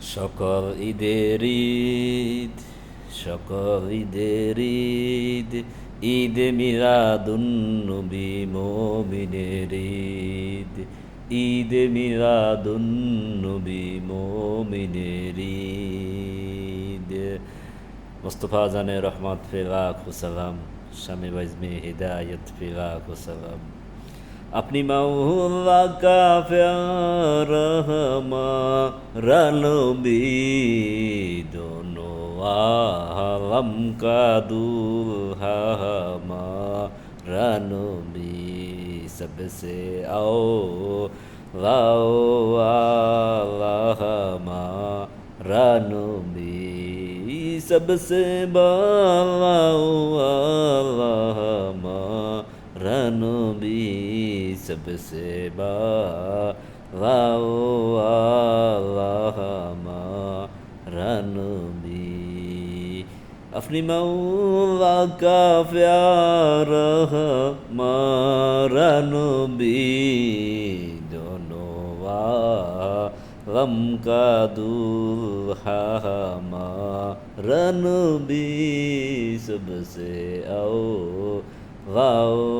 সকল ঈদের ঈদ, সকল ঈদের ঈদ, ঈদ মিলাদুন্নবী মুমিনের ঈদ, ঈদ মিলাদুন্নবী মুমিনের ঈদ। মুস্তফা জানে রহমত ফি লাখো সালাম, শামে বাজমে হিদায়ত ফি লাখো সালাম। अपनी मौला का प्यारा हमारा नबी, दोनों आलम का दूल्हा हमारा नबी, सबसे आओ लाओ आला हमारा नबी, सबसे बालाओ आला हमारा नबी, सबसे बालाओ आला हमारा नबी। अपनी मौला का प्यारा हमारा नबी, दोनों आलम का दूल्हा हमारा नबी, सबसे आओ लाओ